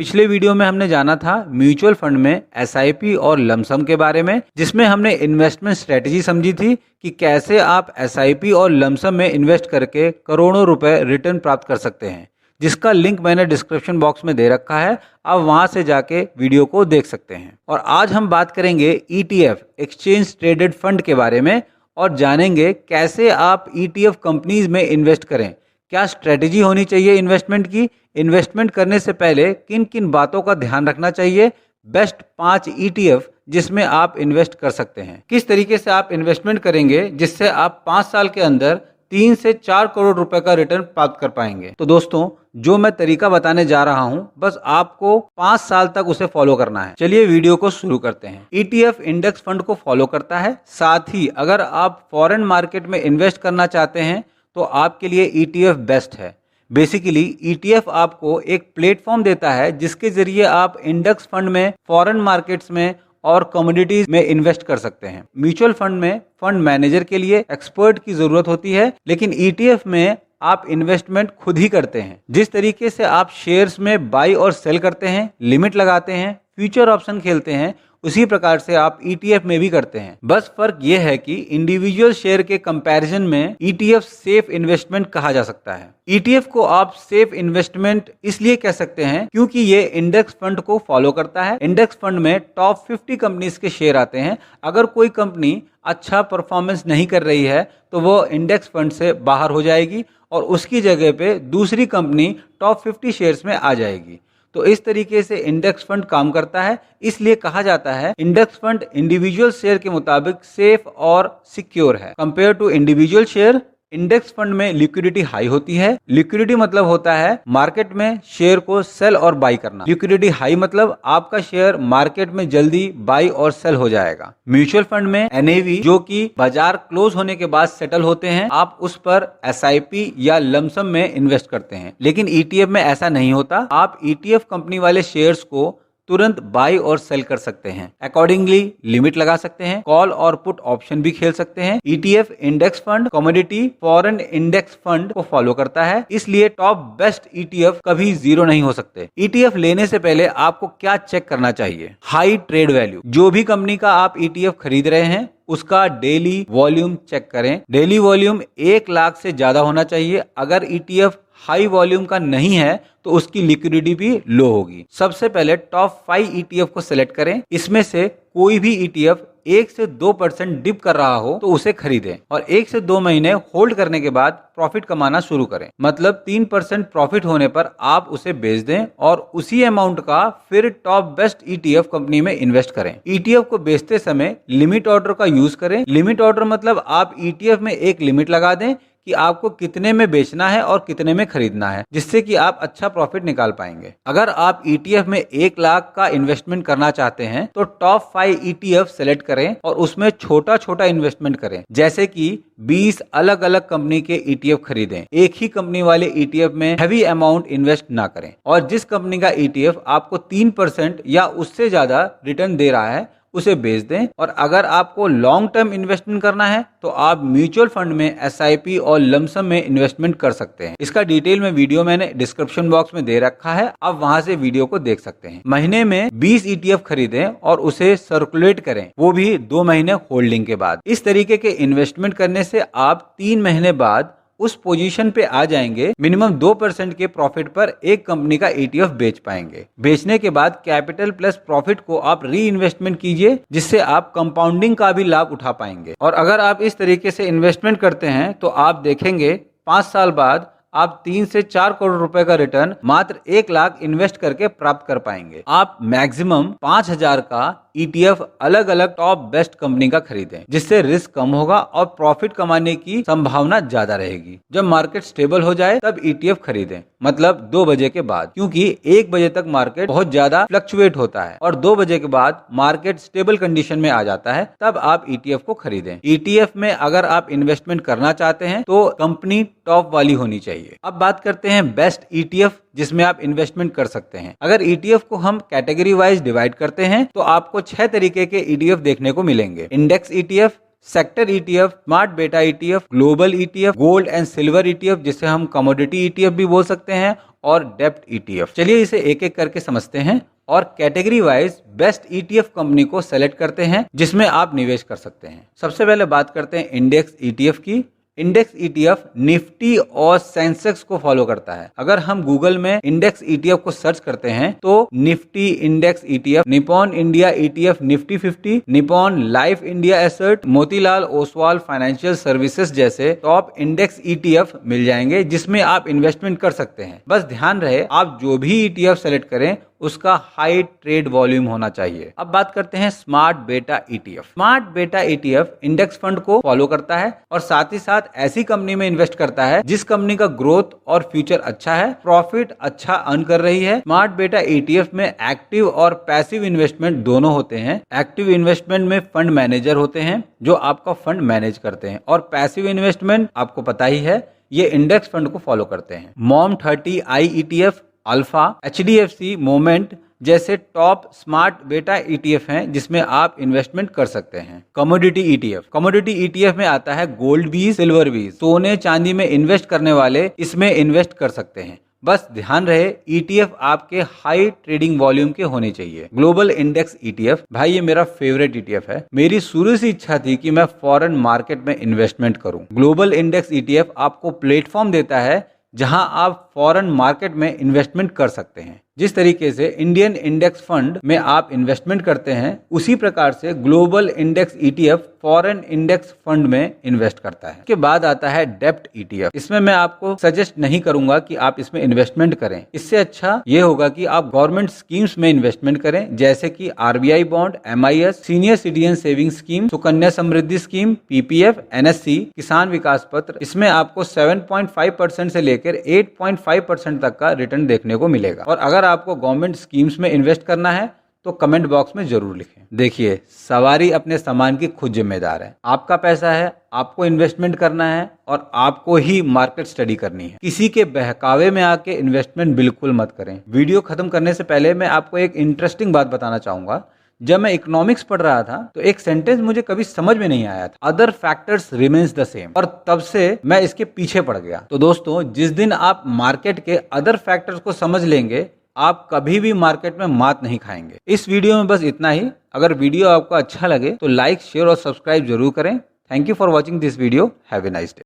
पिछले वीडियो में हमने जाना था म्यूचुअल फंड में एसआईपी और लमसम के बारे में, जिसमें हमने इन्वेस्टमेंट स्ट्रेटजी समझी थी कि कैसे आप एसआईपी और लमसम में इन्वेस्ट करके करोड़ों रुपए रिटर्न प्राप्त कर सकते हैं, जिसका लिंक मैंने डिस्क्रिप्शन बॉक्स में दे रखा है। आप वहां से जाके वीडियो को देख सकते हैं। और आज हम बात करेंगे ईटीएफ एक्सचेंज ट्रेडेड फंड के बारे में और जानेंगे कैसे आप ईटीएफ कंपनीज में इन्वेस्ट करें, क्या स्ट्रेटजी होनी चाहिए इन्वेस्टमेंट की, इन्वेस्टमेंट करने से पहले किन किन बातों का ध्यान रखना चाहिए, बेस्ट 5 ईटीएफ जिसमें आप इन्वेस्ट कर सकते हैं, किस तरीके से आप इन्वेस्टमेंट करेंगे जिससे आप 5 साल के अंदर 3 से 4 करोड़ रुपए का रिटर्न प्राप्त कर पाएंगे। तो दोस्तों, जो मैं तरीका बताने जा रहा हूं, बस आपको 5 साल तक उसे फॉलो करना है। चलिए वीडियो को शुरू करते हैं। ईटीएफ इंडेक्स फंड को फॉलो करता है। साथ ही अगर आप फॉरेन मार्केट में इन्वेस्ट करना चाहते हैं तो आपके लिए ईटीएफ बेस्ट है। बेसिकली ईटीएफ आपको एक प्लेटफॉर्म देता है जिसके जरिए आप इंडेक्स फंड में, फॉरेन मार्केट्स में और कमोडिटीज में इन्वेस्ट कर सकते हैं। म्यूचुअल फंड में फंड मैनेजर के लिए एक्सपर्ट की जरूरत होती है, लेकिन ईटीएफ में आप इन्वेस्टमेंट खुद ही करते हैं। जिस तरीके से आप शेयर्स में बाई और सेल करते हैं, लिमिट लगाते हैं, फ्यूचर ऑप्शन खेलते हैं, उसी प्रकार से आप ईटीएफ में भी करते हैं। बस फर्क यह है कि इंडिविजुअल शेयर के कंपैरिजन में ईटीएफ सेफ इन्वेस्टमेंट कहा जा सकता है। ईटीएफ को आप सेफ इन्वेस्टमेंट इसलिए कह सकते हैं क्योंकि ये इंडेक्स फंड को फॉलो करता है। इंडेक्स फंड में टॉप 50 कंपनीज के शेयर आते हैं। अगर कोई कंपनी अच्छा परफॉर्मेंस नहीं कर रही है तो वो इंडेक्स फंड से बाहर हो जाएगी और उसकी जगह पे दूसरी कंपनी टॉप 50 शेयर्स में आ जाएगी। तो इस तरीके से इंडेक्स फंड काम करता है। इसलिए कहा जाता है इंडेक्स फंड इंडिविजुअल शेयर के मुताबिक सेफ और सिक्योर है compare to individual share. Index fund में लिक्विडिटी हाई होती है। लिक्विडिटी मतलब होता है मार्केट में शेयर को सेल और बाई करना। लिक्विडिटी हाई मतलब आपका शेयर मार्केट में जल्दी बाई और सेल हो जाएगा। म्यूचुअल फंड में एनएवी, जो कि बाजार क्लोज होने के बाद सेटल होते हैं, आप उस पर एसआईपी या लमसम में इन्वेस्ट करते हैं। लेकिन ईटीएफ में ऐसा नहीं होता। आप ईटीएफ कंपनी वाले शेयर्स को तुरंत बाई और सेल कर सकते हैं। अकॉर्डिंगली लिमिट लगा सकते हैं, कॉल और पुट ऑप्शन भी खेल सकते हैं। ETF index fund, commodity, foreign index fund को फॉलो करता है, इसलिए टॉप बेस्ट ईटीएफ कभी जीरो नहीं हो सकते। ईटीएफ लेने से पहले आपको क्या चेक करना चाहिए? High trade value. जो भी कंपनी का आप ईटीएफ खरीद रहे हैं उसका डेली वॉल्यूम चेक करें। डेली वॉल्यूम 1 लाख से ज्यादा होना चाहिए। अगर ईटीएफ हाई वॉल्यूम का नहीं है तो उसकी लिक्विडिटी भी लो होगी। सबसे पहले टॉप 5 ईटीएफ को सिलेक्ट करें। इसमें से कोई भी ईटीएफ 1 से 2% डिप कर रहा हो तो उसे खरीदें और 1 से 2 महीने होल्ड करने के बाद प्रॉफिट कमाना शुरू करें। मतलब 3% प्रॉफिट होने पर आप उसे बेच दें और उसी अमाउंट का फिर टॉप बेस्ट ईटीएफ कंपनी में इन्वेस्ट करें। ईटीएफ को बेचते समय लिमिट ऑर्डर का यूज करें। लिमिट ऑर्डर मतलब आप ईटीएफ में एक लिमिट लगा दें कि आपको कितने में बेचना है और कितने में खरीदना है, जिससे कि आप अच्छा प्रॉफिट निकाल पाएंगे। अगर आप ईटीएफ में 1 लाख का इन्वेस्टमेंट करना चाहते हैं तो टॉप 5 ईटीएफ सेलेक्ट करें और उसमें छोटा छोटा इन्वेस्टमेंट करें, जैसे कि 20 अलग अलग कंपनी के ईटीएफ खरीदें। एक ही कंपनी वाले ईटीएफ में हैवी अमाउंट इन्वेस्ट ना करें। और जिस कंपनी का ईटीएफ आपको 3% या उससे ज्यादा रिटर्न दे रहा है उसे बेच दें। और अगर आपको लॉन्ग टर्म इन्वेस्टमेंट करना है तो आप म्यूचुअल फंड में एसआईपी और लमसम में इन्वेस्टमेंट कर सकते हैं। इसका डिटेल में वीडियो मैंने डिस्क्रिप्शन बॉक्स में दे रखा है, आप वहां से वीडियो को देख सकते हैं। महीने में 20 ईटीएफ खरीदें और उसे सर्कुलेट करें, वो भी 2 महीने होल्डिंग के बाद। इस तरीके के इन्वेस्टमेंट करने से आप 3 महीने बाद उस पोजीशन पे आ जाएंगे, मिनिमम 2% के प्रॉफिट पर एक कंपनी का ईटीएफ बेच पाएंगे। बेचने के बाद कैपिटल प्लस प्रॉफिट को आप री इन्वेस्टमेंट कीजिए, जिससे आप कंपाउंडिंग का भी लाभ उठा पाएंगे। और अगर आप इस तरीके से इन्वेस्टमेंट करते हैं तो आप देखेंगे 5 साल बाद आप 3 से 4 करोड़ रुपए का रिटर्न मात्र 1 लाख इन्वेस्ट करके प्राप्त कर पाएंगे। आप मैक्सिमम 5,000 का ईटीएफ अलग अलग टॉप बेस्ट कंपनी का खरीदें, जिससे रिस्क कम होगा और प्रॉफिट कमाने की संभावना ज्यादा रहेगी। जब मार्केट स्टेबल हो जाए तब ईटीएफ खरीदें, मतलब 2 बजे के बाद, क्योंकि 1 बजे तक मार्केट बहुत ज्यादा फ्लक्चुएट होता है और 2 बजे के बाद मार्केट स्टेबल कंडीशन में आ जाता है, तब आप ईटीएफ को खरीदें। ईटीएफ में अगर आप इन्वेस्टमेंट करना चाहते हैं तो कंपनी टॉप वाली होनी चाहिए। अब बात करते हैं बेस्ट ईटीएफ जिसमें आप इन्वेस्टमेंट कर सकते हैं। अगर ईटीएफ को हम कैटेगरी वाइज डिवाइड करते हैं तो आपको 6 तरीके के ईटीएफ देखने को मिलेंगे। Index ETF, sector ETF, smart beta ETF, global ETF, gold and silver ETF जिसे हम कमोडिटी ईटीएफ भी बोल सकते हैं, और डेप्ट ETF। चलिए इसे एक एक करके समझते हैं और category wise best ETF company को सेलेक्ट करते हैं जिसमें आप निवेश कर सकते हैं। सबसे पहले बात करते हैं इंडेक्स ETF की। इंडेक्स ETF निफ्टी और सेंसेक्स को फॉलो करता है। अगर हम गूगल में इंडेक्स ETF को सर्च करते हैं तो Nifty index ETF, Nippon India ETF Nifty 50, Nippon life India asset, Motilal Oswal financial services जैसे टॉप इंडेक्स ETF मिल जाएंगे जिसमें आप इन्वेस्टमेंट कर सकते हैं। बस ध्यान रहे आप जो भी ETF सेलेक्ट करें उसका हाई ट्रेड वॉल्यूम होना चाहिए। अब बात करते हैं स्मार्ट बेटा ETF। स्मार्ट बेटा ETF इंडेक्स फंड को फॉलो करता है और साथ ही साथ ऐसी कंपनी में इन्वेस्ट करता है जिस कंपनी का ग्रोथ और फ्यूचर अच्छा है, प्रॉफिट अच्छा अर्न कर रही है। स्मार्ट बेटा ETF में एक्टिव और पैसिव इन्वेस्टमेंट दोनों होते हैं। एक्टिव इन्वेस्टमेंट में फंड मैनेजर होते हैं जो आपका फंड मैनेज करते हैं और पैसिव इन्वेस्टमेंट आपको पता ही है ये इंडेक्स फंड को फॉलो करते हैं। Mom 30i ETF, alpha, HDFC moment जैसे टॉप स्मार्ट बेटा ETF हैं जिसमें आप इन्वेस्टमेंट कर सकते हैं। कमोडिटी ETF, कमोडिटी ETF में आता है गोल्ड बीज, सिल्वर बीज, सोने चांदी में इन्वेस्ट करने वाले इसमें इन्वेस्ट कर सकते हैं। बस ध्यान रहे ETF आपके हाई ट्रेडिंग वॉल्यूम के होने चाहिए। ग्लोबल इंडेक्स ETF, भाई ये मेरा फेवरेट ETF है। मेरी शुरू से इच्छा थी कि मैं फॉरेन मार्केट में इन्वेस्टमेंट करूं। ग्लोबल इंडेक्स ETF आपको प्लेटफॉर्म देता है जहां आप फॉरेन मार्केट में इन्वेस्टमेंट कर सकते हैं। जिस तरीके से इंडियन इंडेक्स फंड में आप इन्वेस्टमेंट करते हैं उसी प्रकार से global index ETF foreign index fund में इन्वेस्ट करता है। इसके बाद आता है डेप्ट ETF। इसमें मैं आपको सजेस्ट नहीं करूंगा कि आप इसमें इन्वेस्टमेंट करें। इससे अच्छा ये होगा कि आप गवर्नमेंट स्कीम्स में इन्वेस्टमेंट करें जैसे कि RBI bond, MIS, senior citizen saving scheme, Sukanya Samriddhi scheme, PPF, NSC, किसान विकास पत्र। इसमें आपको 7.5% से लेकर 8.5% तक का रिटर्न देखने को मिलेगा। और अगर आपको गवर्नमेंट स्कीम्स में इन्वेस्ट करना है तो कमेंट बॉक्स में जरूर लिखें। देखिए, सवारी अपने सामान की खुद जिम्मेदार है। आपका पैसा है, आपको इन्वेस्टमेंट करना है और आपको ही मार्केट स्टडी करनी है। किसी के बहकावे में आके इन्वेस्टमेंट बिल्कुल मत करें। वीडियो खत्म करने से पहले मैं आपको एक इंटरेस्टिंग बात बताना चाहूंगा। जब मैं इकोनॉमिक्स पढ़ रहा था तो एक सेंटेंस मुझे कभी समझ में नहीं आया था, other factors remains the same, और तब से मैं इसके पीछे पड़ गया। तो दोस्तों, जिस दिन आप मार्केट के अदर फैक्टर्स को समझ लेंगे आप कभी भी मार्केट में मात नहीं खाएंगे। इस वीडियो में बस इतना ही। अगर वीडियो आपको अच्छा लगे तो लाइक, शेयर और सब्सक्राइब जरूर करें। Thank you for watching this video. Have a nice day.